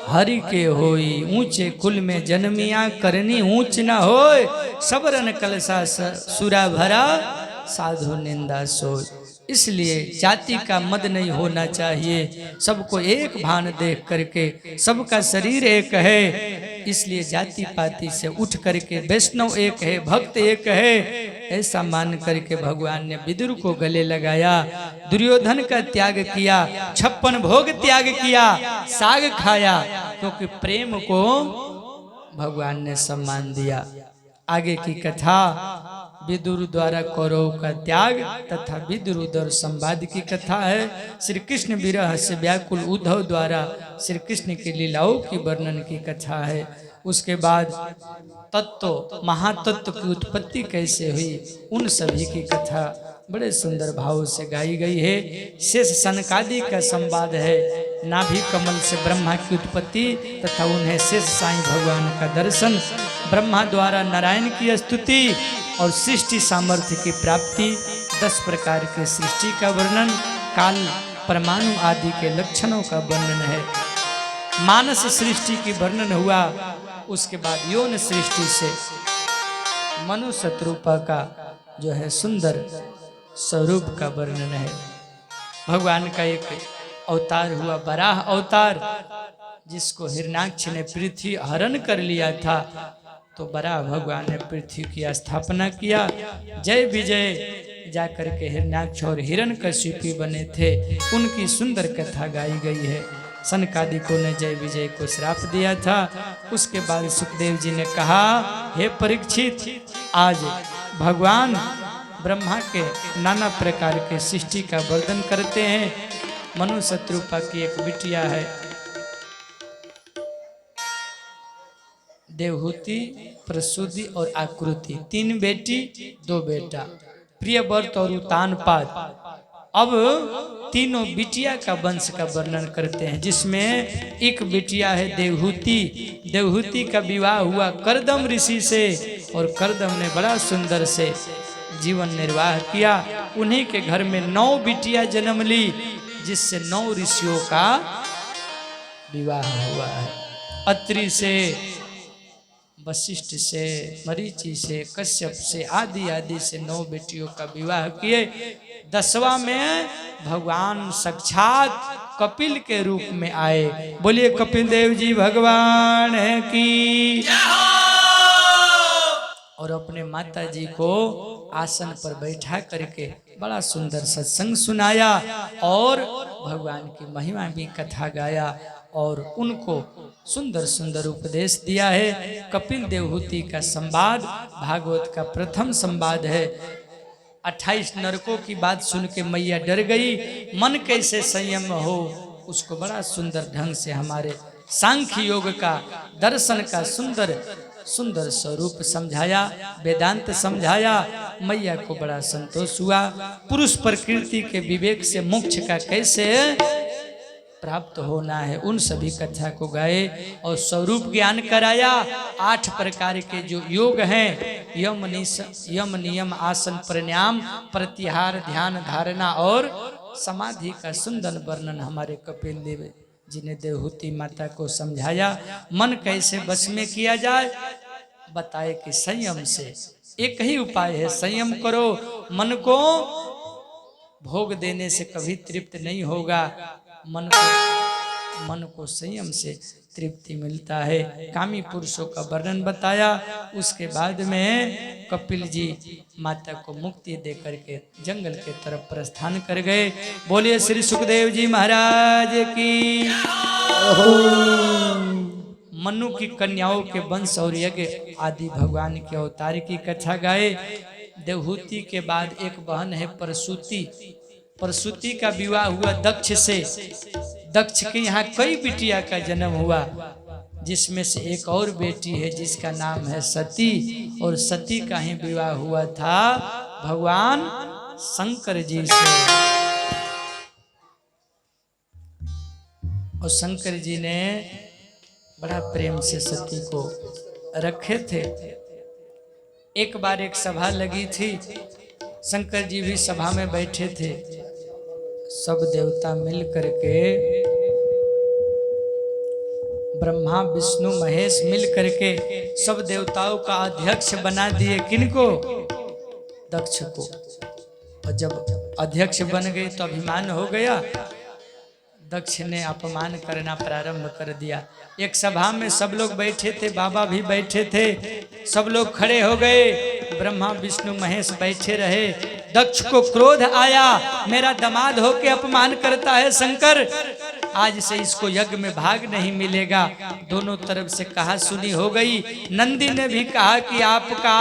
हरि के होई, ऊंचे कुल में जन्मिया करनी ऊंच न होय, सबरन कलसा सुरा भरा साधु निंदा सोय। इसलिए जाति का मद नहीं होना चाहिए, सबको एक भान देख करके, सबका शरीर एक है, इसलिए जाति पाति से उठ करके वैष्णव एक है, भक्त एक है, ऐसा मान करके भगवान ने विदुर को गले लगाया, दुर्योधन का त्याग किया, 56 भोग त्याग किया, साग खाया, क्योंकि प्रेम को भगवान ने सम्मान दिया। आगे की कथा विदुर द्वारा कौरव का त्याग तथा विदुर उदर संवाद की कथा है। श्री कृष्ण विरह से व्याकुल उद्धव द्वारा श्री कृष्ण की लीलाओं की वर्णन की कथा है। उसके बाद तत्व महातत्व की उत्पत्ति कैसे हुई, उन सभी की कथा बड़े सुंदर भाव से गाई गई है। शेष सनकादि का संवाद है, नाभि कमल से ब्रह्मा की उत्पत्ति तथा उन्हें शेष साईं भगवान का दर्शन, ब्रह्मा द्वारा नारायण की स्तुति और सृष्टि सामर्थ्य की प्राप्ति, 10 प्रकार के सृष्टि का वर्णन, काल परमाणु आदि के लक्षणों का वर्णन है। मानस सृष्टि की वर्णन हुआ, उसके बाद यौन सृष्टि से मनु शत्रुपा का जो है सुंदर स्वरूप का वर्णन है। भगवान का एक अवतार हुआ वराह अवतार, जिसको हिरण्याक्ष ने पृथ्वी हरण कर लिया था, तो वराह भगवान ने पृथ्वी की स्थापना किया। जय विजय जाकर के हिरण्याक्ष और हिरण्यकशिपु बने थे, उनकी सुंदर कथा गाई गई है। सनकादिकों ने जय विजय को श्राप दिया था। उसके बाद सुखदेव जी ने कहा, हे परीक्षित, आज भगवान ब्रह्मा के नाना प्रकार के सृष्टि का वर्णन करते हैं। मनु शत्रुपा की एक बिटिया है देवहूति, प्रसूति और आकृति, 3 बेटी 2 बेटा, प्रियव्रत और उतानपाद। अब तीनों बिटिया का वंश का वर्णन करते हैं, जिसमें एक बिटिया है देवहूति। देवहूति का विवाह हुआ करदम ऋषि से, और करदम ने बड़ा सुंदर से जीवन निर्वाह किया। उन्हीं के घर में 9 बिटिया जन्म ली, जिससे 9 ऋषियों का विवाह हुआ है। अत्रि से, वशिष्ठ से, मरीचि से, कश्यप से, आदि आदि से 9 बेटियों का विवाह किए। 10वां में भगवान साक्षात कपिल के रूप में आए। बोलिए कपिल देव जी भगवान है की। और अपने माता जी को आसन पर बैठा करके बड़ा सुंदर सत्संग सुनाया और भगवान की महिमा भी कथा गाया और उनको सुंदर सुंदर उपदेश दिया है। कपिल देवहूति का संवाद भागवत का प्रथम संवाद है। 28 नरकों की बात सुन के मैया डर गई, मन कैसे संयम हो, उसको बड़ा सुंदर ढंग से हमारे सांख्य योग का दर्शन का सुंदर सुंदर स्वरूप समझाया, वेदांत समझाया। मैया को बड़ा संतोष हुआ। पुरुष प्रकृति के विवेक से मोक्ष का कैसे प्राप्त होना है, उन सभी कथा को गाए और स्वरूप ज्ञान कराया। 8 प्रकार के जो योग हैं, यम नियम आसन प्राणायाम प्रत्याहार ध्यान धारणा और समाधि का सुंदर वर्णन हमारे कपिल देव जी ने देवहूति माता को समझाया। मन कैसे वश में किया जाए, बताए कि संयम से। एक ही उपाय है, संयम करो। मन को भोग देने से कभी तृप्त नहीं होगा, मन को संयम से तृप्ति मिलता है। कामी पुरुषों का वर्णन बताया। उसके बाद में कपिल जी माता को मुक्ति दे करके जंगल के तरफ प्रस्थान कर गए। बोलिए श्री सुखदेव जी महाराज की। मनु की कन्याओं के वंश और यज्ञ आदि भगवान के अवतार की कथा गाए। देवहूति के बाद एक बहन है प्रसूति। प्रसूति का विवाह हुआ दक्ष से। दक्ष के यहाँ कई बिटिया का जन्म हुआ, जिसमें से एक और बेटी है जिसका नाम है सती, और सती का ही विवाह हुआ था भगवान शंकर जी से। और शंकर जी ने बड़ा प्रेम से सती को रखे थे। एक बार एक सभा लगी थी, शंकर जी भी सभा में बैठे थे। सब देवता मिल करके ब्रह्मा विष्णु महेश मिल करके सब देवताओं का अध्यक्ष बना दिए। किनको? दक्ष को। और जब अध्यक्ष बन गए तो अभिमान हो गया, दक्ष ने अपमान करना प्रारंभ कर दिया। एक सभा में सब लोग बैठे थे, बाबा भी बैठे थे, सब लोग खड़े हो गए, ब्रह्मा विष्णु महेश बैठे रहे। दक्ष को क्रोध आया, मेरा दामाद होके अपमान करता है शंकर, आज से इसको यज्ञ में भाग नहीं मिलेगा। दोनों तरफ से कहा सुनी हो गई। नंदी ने भी कहा कि आपका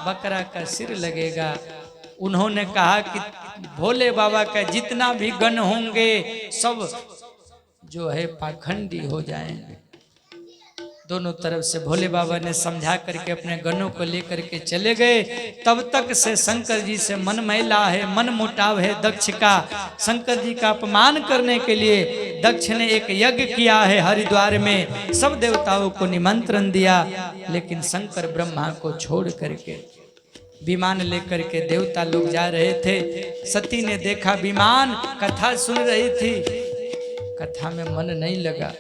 बकरा का सिर लगेगा। उन्होंने कहा कि भोले बाबा का जितना भी गण होंगे सब जो है पाखंडी हो जाएंगे। दोनों तरफ से भोले बाबा ने समझा करके अपने गणों को लेकर के चले गए। तब तक से शंकर जी से मन मैला है, मन मुटाव है दक्ष का। शंकर जी का अपमान करने के लिए दक्ष ने एक यज्ञ किया है हरिद्वार में, सब देवताओं को निमंत्रण दिया, लेकिन शंकर ब्रह्मा को छोड़ करके विमान लेकर के देवता लोग जा रहे थे। सती ने देखा विमान, कथा सुन रही थी, कथा में मन नहीं लगा।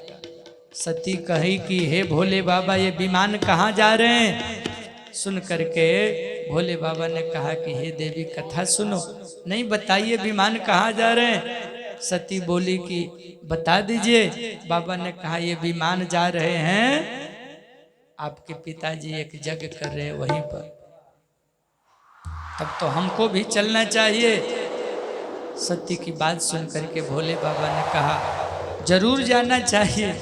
सती कही कि हे भोले बाबा ये विमान कहाँ जा रहे हैं? सुन करके भोले बाबा ने कहा कि हे देवी कथा सुनो, नहीं बताइए विमान कहाँ जा रहे हैं। सती बोली कि बता दीजिए। बाबा ने कहा ये विमान जा रहे हैं, आपके पिताजी एक यज्ञ कर रहे हैं वहीं पर, तब तो हमको भी चलना चाहिए। सती की बात सुन करके भोले बाबा ने कहा जरूर जाना चाहिए,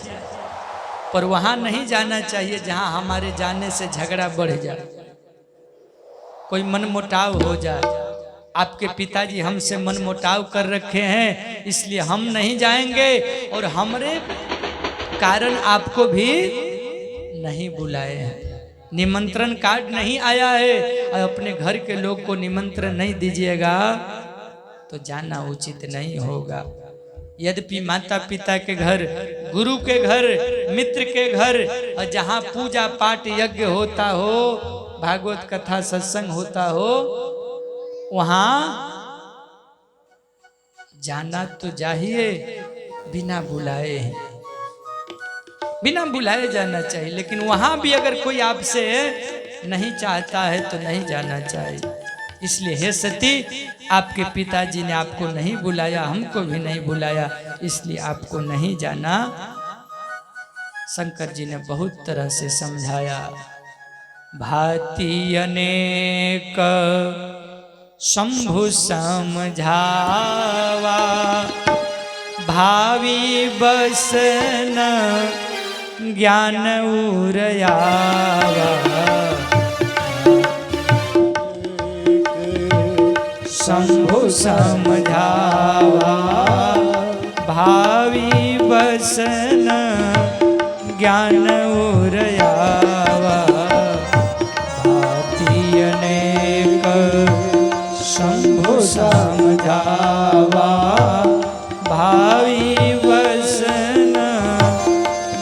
पर वहां नहीं जाना चाहिए जहां हमारे जाने से झगड़ा बढ़ जाए, कोई मनमुटाव हो जाए। आपके पिताजी हमसे मनमुटाव कर रखे हैं, इसलिए हम नहीं जाएंगे और हमारे कारण आपको भी नहीं बुलाए हैं, निमंत्रण कार्ड नहीं आया है और अपने घर के लोग को निमंत्रण नहीं दीजिएगा तो जाना उचित नहीं होगा। यद्यपि माता पिता के घर, गुरु के घर, मित्र के घर और जहाँ पूजा पाठ यज्ञ होता हो, भागवत कथा सत्संग होता हो, वहाँ जाना तो चाहिए, बिना बुलाए, बिना बुलाए जाना चाहिए। लेकिन वहां भी अगर कोई आपसे नहीं चाहता है तो नहीं जाना चाहिए। इसलिए हे सती, आपके पिताजी ने आपको नहीं बुलाया, हमको भी नहीं बुलाया, इसलिए आपको नहीं जाना। शंकर जी ने बहुत तरह से समझाया। भांति अनेक शंभु समझावा, भावी बसन ज्ञान उरयावा, शंभु समझावा, भावी बसन ज्ञान उरयावा, भांति अनेक शंभु समझावा, भावी बसन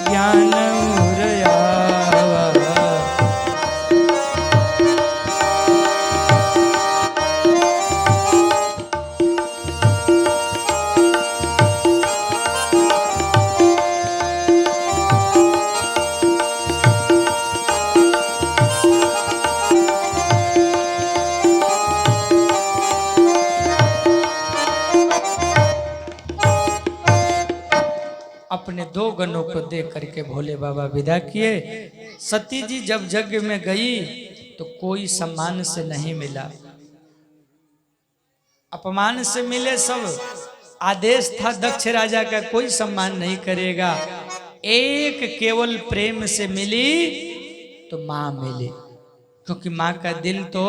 ज्ञान उरयावा। अपने दो गणों को देख करके भोले बाबा विदा किए। सती जी जब यज्ञ में गई तो कोई सम्मान से नहीं मिला, अपमान से मिले सब। आदेश था दक्ष राजा का कोई सम्मान नहीं करेगा। एक केवल प्रेम से मिली तो माँ मिली, क्योंकि माँ का दिल तो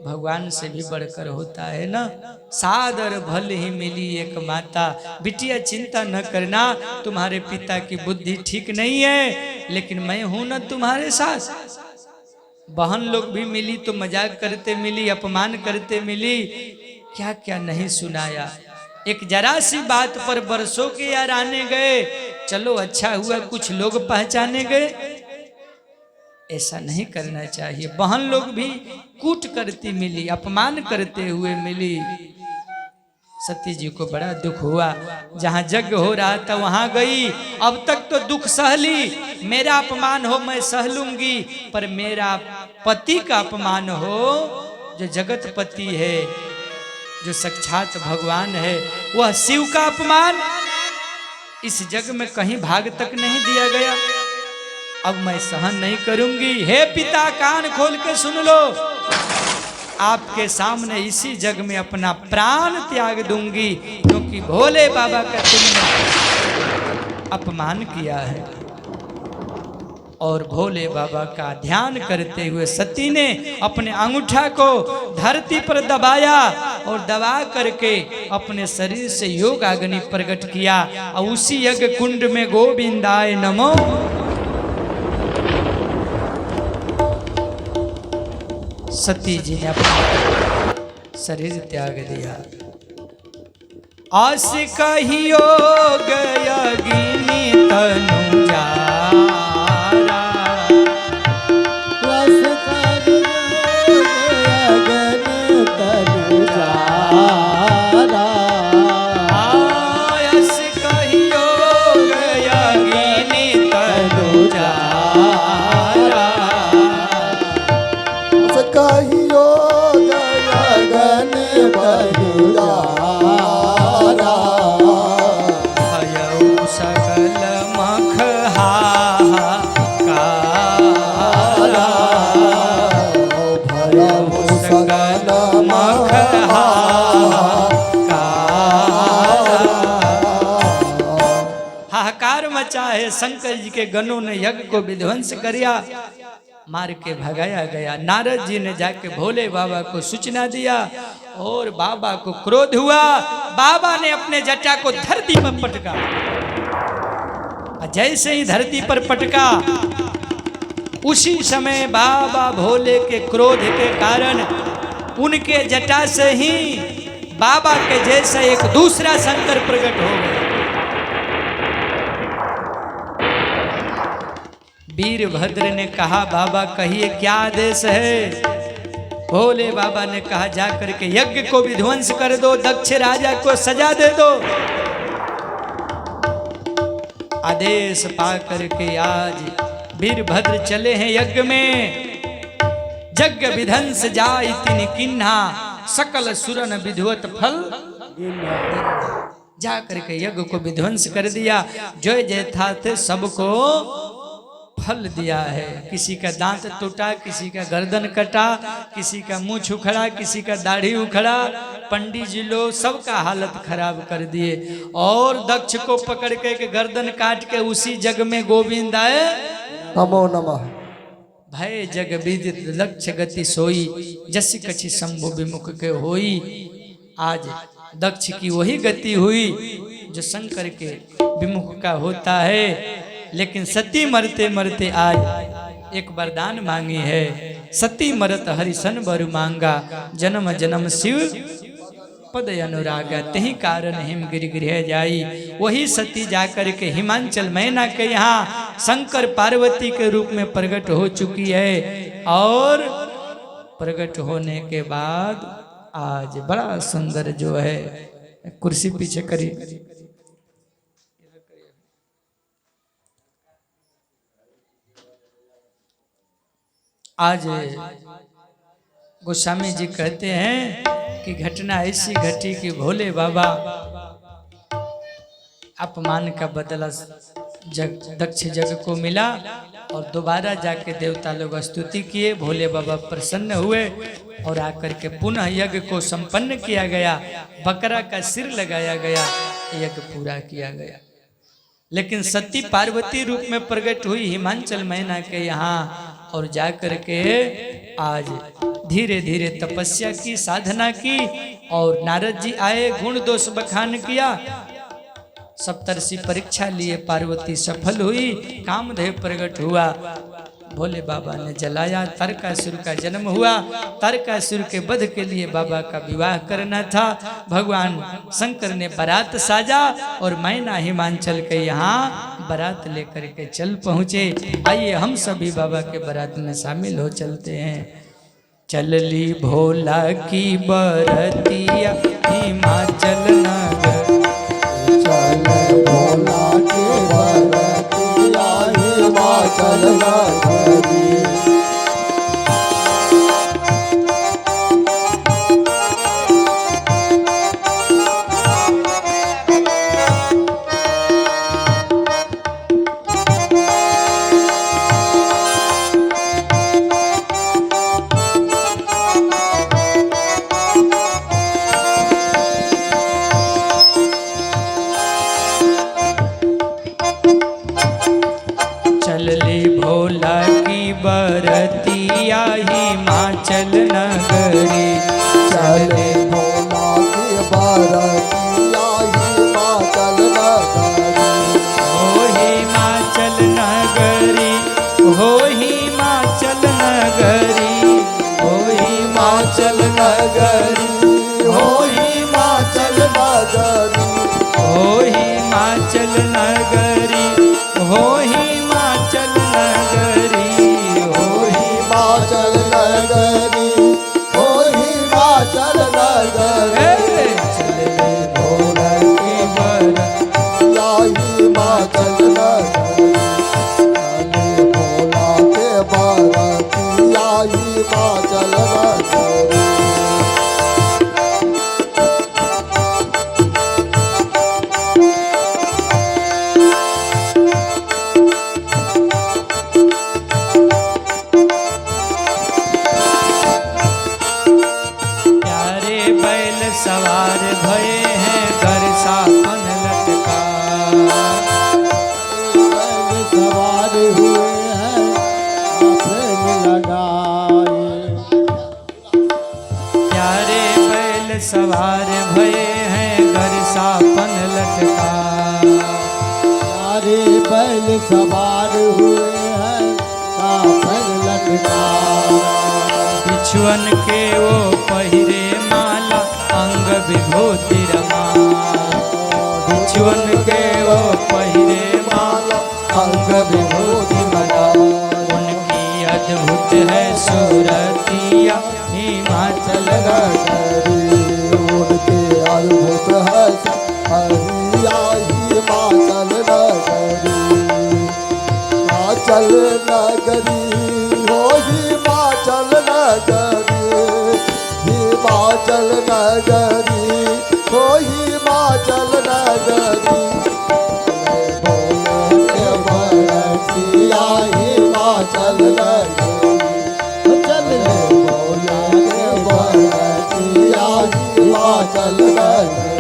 भगवान से भी बढ़कर होता है ना। सादर भल ही मिली एक माता, बिटिया चिंता न करना, तुम्हारे पिता की बुद्धि ठीक नहीं है, लेकिन मैं हूं ना तुम्हारे साथ। बहन लोग भी मिली तो मजाक करते मिली, अपमान करते मिली, क्या क्या नहीं सुनाया। एक जरा सी बात पर बरसों के यार आने गए, चलो अच्छा हुआ कुछ लोग पहचाने गए। ऐसा नहीं करना चाहिए। बहन लोग भी कूट करती मिली, अपमान करते हुए मिली। सती जी को बड़ा दुख हुआ। जहाँ यज्ञ हो रहा था वहां गई। अब तक तो दुख सहली, मेरा अपमान हो मैं सह लूंगी, पर मेरा पति का अपमान हो, जो जगत पति है, जो साक्षात भगवान है, वह शिव का अपमान इस जग में कहीं भाग तक नहीं दिया गया। अब मैं सहन नहीं करूंगी। हे पिता, कान खोल के सुन लो, आपके सामने इसी जग में अपना प्राण त्याग दूंगी, क्योंकि भोले बाबा का तुमने अपमान किया है। और भोले बाबा का ध्यान करते हुए सती ने अपने अंगूठा को धरती पर दबाया और दबा करके अपने शरीर से योग अग्नि प्रकट किया। और उसी यज्ञ कुंड में गोविंदाय नमो सती जी ने अपना शरीर त्याग दिया। आस कहियो गयगिनी तनु जारा, आस कहियो गयगिनी तनु जारा, आस कहियो गयगिनी तनु जारा, कहियो गगन बहियारा, भयउ सकल मख हाहाकारा, भयउ सकल मख हाहाकार मचा है। शंकर जी के गणों ने यज्ञ को विध्वंस किया, मार के भगाया गया। नारद जी ने जाके भोले बाबा को सूचना दिया और बाबा को क्रोध हुआ। बाबा ने अपने जटा को धरती पर पटका। जैसे ही धरती पर पटका, उसी समय बाबा भोले के क्रोध के कारण उनके जटा से ही बाबा के जैसा एक दूसरा शंकर प्रकट हो गया। वीरभद्र ने कहा, बाबा कहिए क्या आदेश है? भोले बाबा ने कहा, जाकर के यज्ञ को विध्वंस कर दो, दक्ष राजा को सजा दे दो। आदेश पा करके आज वीरभद्र चले हैं यज्ञ में। यज्ञ विध्वंस जाय तिन किन्हा, सकल सुरन विधवत फल। जा करके यज्ञ को विध्वंस कर दिया। जय जय था थे सबको फल दिया है। किसी का दांत टूटा, किसी का गर्दन कटा, किसी का मुंह उखड़ा, किसी का दाढ़ी उखड़ा। पंडित जी लोग सबका हालत खराब कर दिए। और दक्ष को पकड़ के गर्दन काट के उसी जग में गोविंदाय नमो नमः। भय जग विदित लक्ष्य गति सोई, जसी कछि शंभु विमुख के होई। आज दक्ष की वही गति हुई जो शंकर के विमुख का होता है। लेकिन सती मरते मरते आज एक वरदान मांगी है। सती मरत हरिसन बर मांगा, जन्म जन्म शिव पद अनुरागा। तही कारण हिम गिर गृह जाई। वही सती जाकर के हिमांचल मैना के यहाँ शंकर पार्वती के रूप में प्रकट हो चुकी है। और प्रकट होने के बाद आज बड़ा सुंदर जो है, कुर्सी पीछे करी, आज गोस्वामी जी कहते हैं कि घटना ऐसी घटी कि भोले बाबा अपमान का बदला दक्ष जग को मिला। और दोबारा जाके देवता लोग स्तुति किए। भोले बाबा प्रसन्न हुए और आकर के पुनः यज्ञ को संपन्न किया गया। बकरा का सिर लगाया गया, यज्ञ पूरा किया गया। लेकिन सती पार्वती रूप में प्रकट हुई हिमांचल मैना के यहाँ। और जाकर के आज धीरे धीरे तपस्या की, साधना की। और नारद जी आए, गुण दोष बखान किया, सप्तर्षि परीक्षा लिए, पार्वती सफल हुई, कामदेव प्रकट हुआ। भोले बाबा ने जलाया, तारकासुर का जन्म हुआ। तारकासुर के वध के लिए बाबा का विवाह करना था। भगवान शंकर ने बारात साजा और मैना हिमांचल के यहाँ बारात लेकर के चल पहुँचे। आइए हम सभी बाबा के बारात में शामिल हो चलते हैं। चलली भोला की बरतिया हिमाचल नगर। चल भोला के बरतिया हिमाचल नगरी। चल ले भोला की बरतिया हिमाचल नगरी। चल भोला के बरतिया हिमाचल नगरी। हो हिमाचल नगरी, हो हिमाचल नगरी, हो हिमाचल नगरी, हो हिमाचल नगरी। हो हिमाचल नगरी, हो हिमाचल नगरी, हो हिमाचल नगरी। हो हिमाचल नगरी। चल ले भोला की बरतिया हिमाचल नगरी। चल भोला के बरतिया हिमाचल नगरी। प्यारे बैल सवार भये हैं घर साफन लटका। बैल सवार हुए हैं आफन लगाए। प्यारे बैल सवार भये हैं घर साफन लटका। सारे बैल सवार हुए हैं आफन लटका। बिछुअन के वो पहिरे माला अंग विभूति रमा। बिछुअन के वो पहिरे माला अंग विभूति रमा। उनकी अद्भुत है सूरतिया हिमाचल नगरी। उनके अद्भुत है हरिया हिमाचल नगरी। हिमाचल नगरी हो हिमाचल नगरी। हिमाचल नगरी हो हिमाचल नगरी। भोले के बरतिया हिमाचल नगरी। चल भोले के बरतिया हिमाचल नगरी।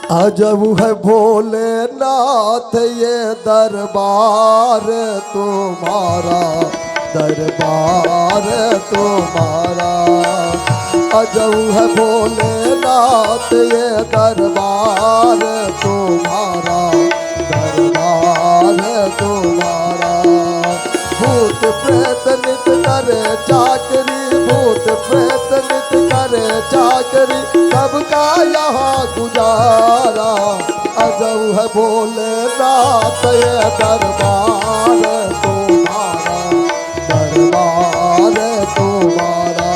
अजब है भोलेनाथ ये दरबार तुम्हारा। दरबार तुम्हारा अजब है भोलेनाथ ये दरबार तुम्हारा। दरबार तुम्हारा भूत प्रेत नित करे चाकरी। भूत प्रेत नित करे चाकरी सबका यहाँ गुजारा। अजब है भोलेनाथ ये दरबार तुम्हारा। दरबार तुम्हारा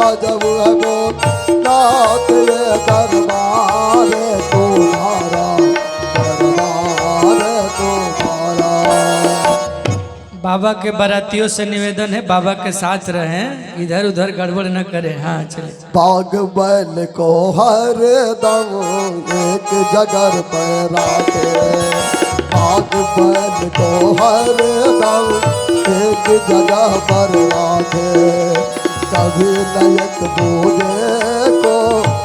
अजब है भोलेनाथ ये दरबार तुम्हारा। बाबा के बारातियों से निवेदन है बाबा के साथ रहें, इधर उधर गड़बड़ न करें। हाँ चलिए। बाग बैल को हर दम एक जगह पर राखे, बाग बैल को हर दम एक जगह पर राखे, कभी नयक दूजे को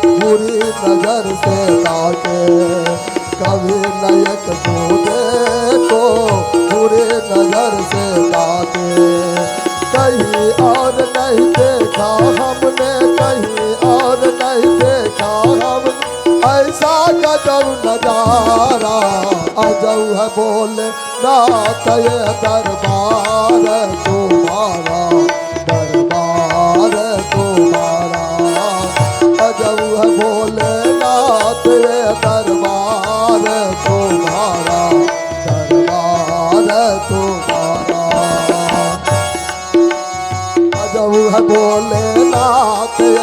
बुरी नजर से ताके, कभी नयक दूजे को बुरी नजर से ताके। कहीं और नहीं देखा हमने, कहीं और नहीं देखा हम ऐसा गजब नजारा, अजब है बोले नाथ ये दरबार तुम्हारा, दरबार तुम्हारा, अजब है बोले नाथ ये दरबार तुम्हारा, दरबार तुम्हारा, अजब है बोले नाथ।